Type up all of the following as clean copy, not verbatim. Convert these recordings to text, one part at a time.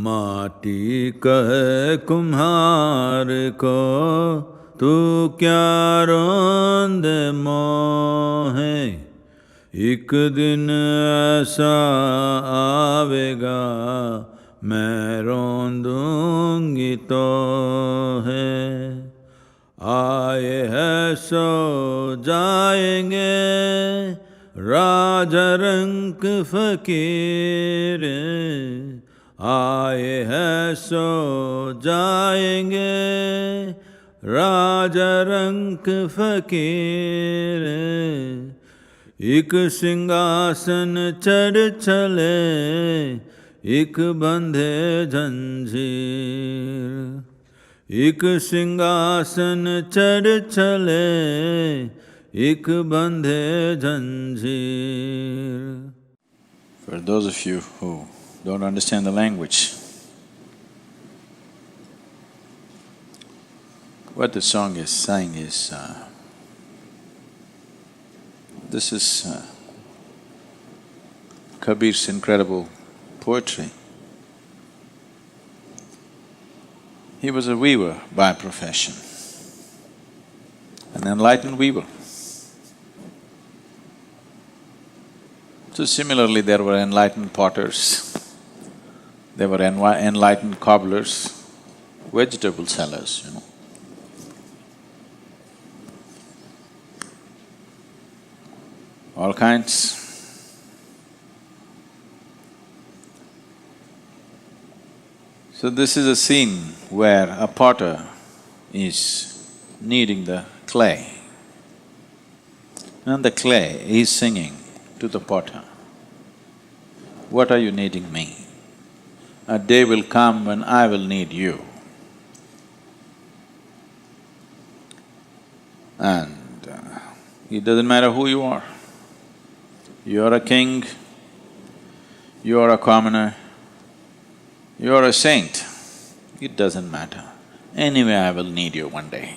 माटी कहे कुम्हार को तू क्या रोंदे मोहे, एक दिन ऐसा आवेगा मैं रोंदूंगी तो है। आए है सो जाएंगे राजा रंग फकीर, आए है सो जाएंगे राजा रंग फकीर। एक सिंहासन चढ़ चले एक बंधे जंजीर, एक सिंहासन चढ़ चले एक बंधे जंजीर। For those of you who don't understand the language, what the song is saying is, this is Kabir's incredible poetry. He was a weaver by profession, an enlightened weaver. So similarly, there were enlightened potters, there were enlightened cobblers, vegetable sellers, all kinds. So this is a scene where a potter is kneading the clay, and the clay is singing to the potter, "What are you kneading me? A day will come when I will need you." And it doesn't matter who you are. You're a king, you're a commoner, you're a saint, it doesn't matter. Anyway, I will need you one day.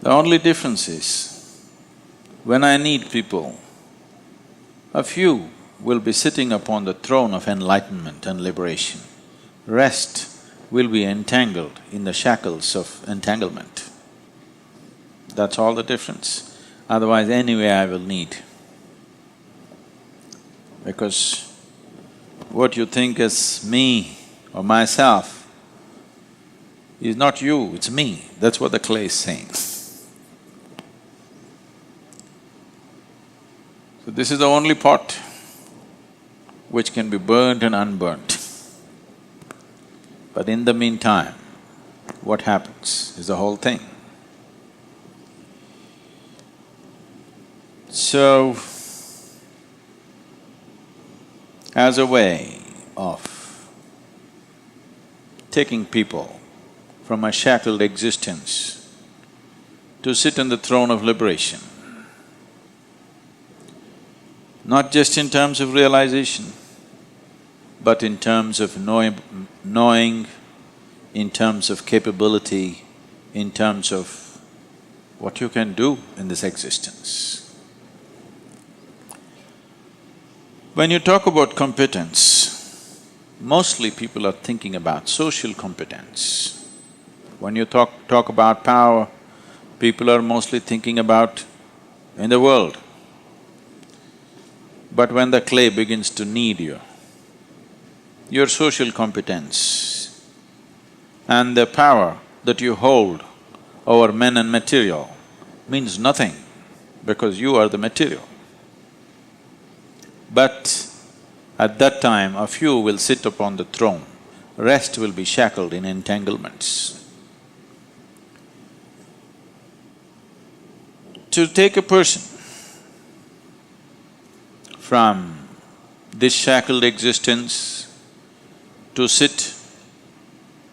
The only difference is, when I need people, a few will be sitting upon the throne of enlightenment and liberation. Rest will be entangled in the shackles of entanglement. That's all the difference. Otherwise, anyway I will need. Because what you think as me or myself is not you, it's me. That's what the clay is saying. So this is the only pot which can be burnt and unburnt. But in the meantime, what happens is the whole thing. So, as a way of taking people from a shackled existence to sit on the throne of liberation, not just in terms of realization, but in terms of knowing, in terms of capability, in terms of what you can do in this existence. When you talk about competence, mostly people are thinking about social competence. When you talk about power, people are mostly thinking about in the world. But when the clay begins to knead you, your social competence and the power that you hold over men and material means nothing, because you are the material. But at that time, a few will sit upon the throne, rest will be shackled in entanglements. To take a person from this shackled existence to sit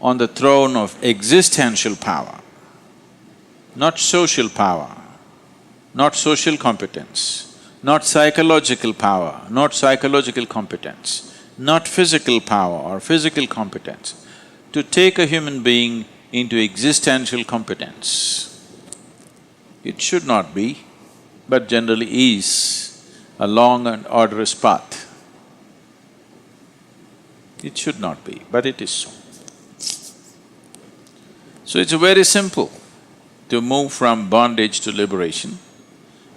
on the throne of existential power, not social power, not social competence, not psychological power, not psychological competence, not physical power or physical competence, to take a human being into existential competence. It should not be, but generally is a long and arduous path. It should not be, but it is so. So it's very simple to move from bondage to liberation,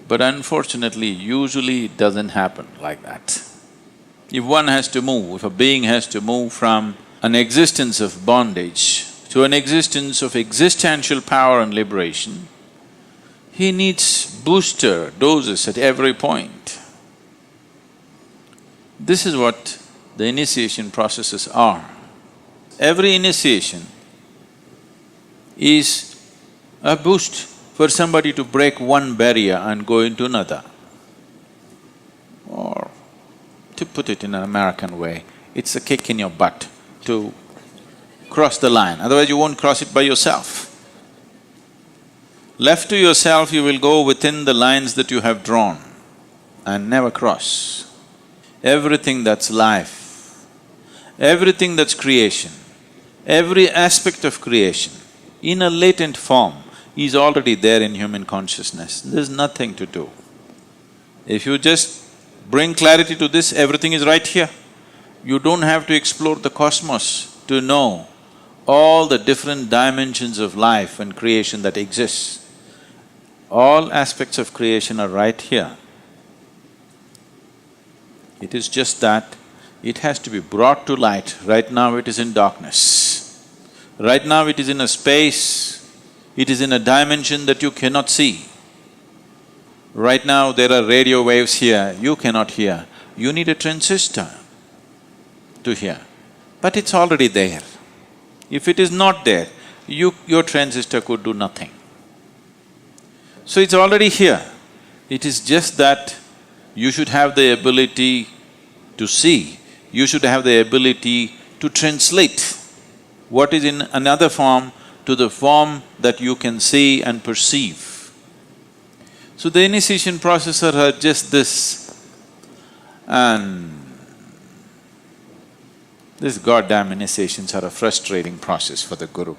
but unfortunately, usually it doesn't happen like that. If one has to move, if a being has to move from an existence of bondage to an existence of existential power and liberation, he needs booster doses at every point. This is what the initiation processes are. Every initiation is a boost for somebody to break one barrier and go into another. Or to put it in an American way, it's a kick in your butt to cross the line, otherwise you won't cross it by yourself. Left to yourself, you will go within the lines that you have drawn and never cross. Everything that's life, everything that's creation, every aspect of creation, in a latent form, is already there in human consciousness. There's nothing to do. If you just bring clarity to this, everything is right here. You don't have to explore the cosmos to know all the different dimensions of life and creation that exists. All aspects of creation are right here. It is just that it has to be brought to light. Right now it is in darkness. Right now it is in a space, it is in a dimension that you cannot see. Right now there are radio waves here, you cannot hear. You need a transistor to hear, but it's already there. If it is not there, your transistor could do nothing. So it's already here. It is just that you should have the ability to see, you should have the ability to translate what is in another form to the form that you can see and perceive. So the initiation processes are just this, and these goddamn initiations are a frustrating process for the guru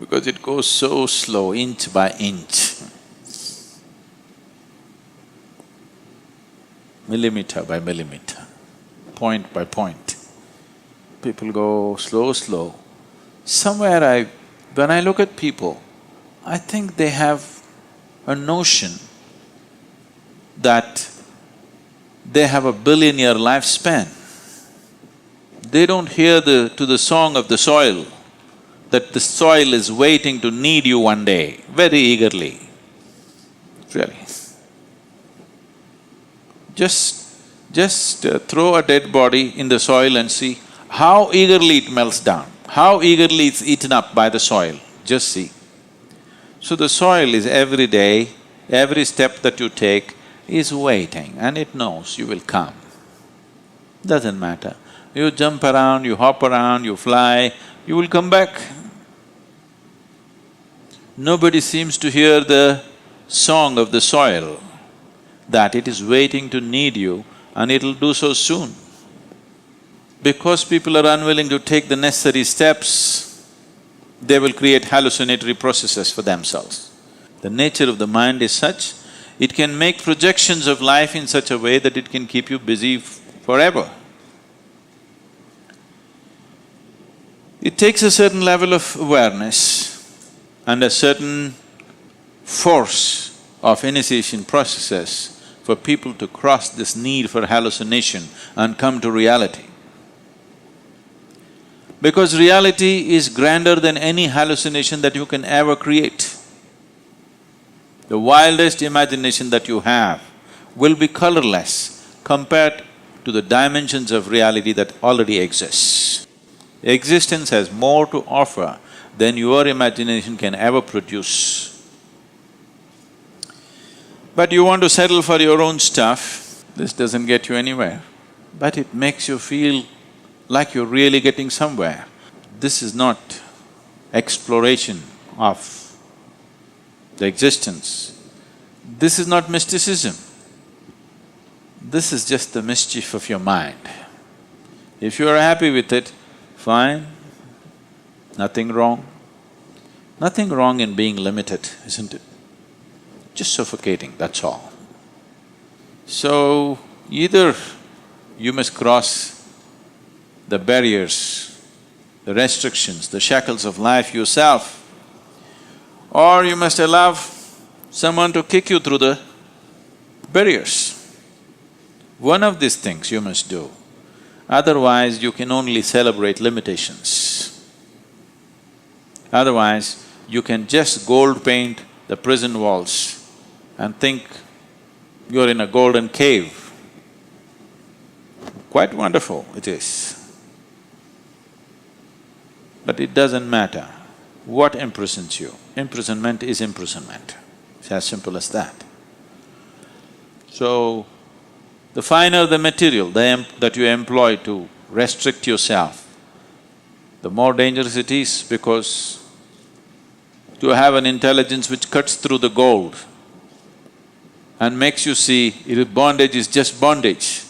because it goes so slow, inch by inch, millimeter by millimeter, point by point. People go slow. Somewhere when I look at people, I think they have a notion that they have a billion-year lifespan. They don't hear to the song of the soil, that the soil is waiting to need you one day, very eagerly, really. Just throw a dead body in the soil and see how eagerly it melts down, how eagerly it's eaten up by the soil, just see. So the soil is every day, every step that you take is waiting and it knows you will come. Doesn't matter. You jump around, you hop around, you fly, you will come back. Nobody seems to hear the song of the soil, that it is waiting to need you and it'll do so soon. Because people are unwilling to take the necessary steps, they will create hallucinatory processes for themselves. The nature of the mind is such, it can make projections of life in such a way that it can keep you busy forever. It takes a certain level of awareness and a certain force of initiation processes for people to cross this need for hallucination and come to reality. Because reality is grander than any hallucination that you can ever create. The wildest imagination that you have will be colorless compared to the dimensions of reality that already exists. Existence has more to offer than your imagination can ever produce. But you want to settle for your own stuff, this doesn't get you anywhere, but it makes you feel like you're really getting somewhere. This is not exploration of the existence. This is not mysticism. This is just the mischief of your mind. If you are happy with it, fine, nothing wrong. Nothing wrong in being limited, isn't it? Just suffocating, that's all. So, either you must cross the barriers, the restrictions, the shackles of life yourself, or you must allow someone to kick you through the barriers. One of these things you must do, otherwise you can only celebrate limitations. Otherwise, you can just gold paint the prison walls and think you're in a golden cave. Quite wonderful it is. But it doesn't matter what imprisons you. Imprisonment is imprisonment. It's as simple as that. So, the finer the material that you employ to restrict yourself, the more dangerous it is, because to have an intelligence which cuts through the gold and makes you see bondage is just bondage,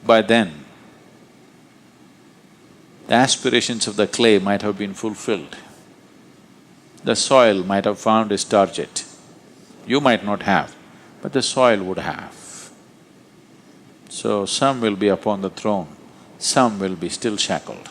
by then the aspirations of the clay might have been fulfilled. The soil might have found its target. You might not have, but the soil would have. So some will be upon the throne, some will be still shackled.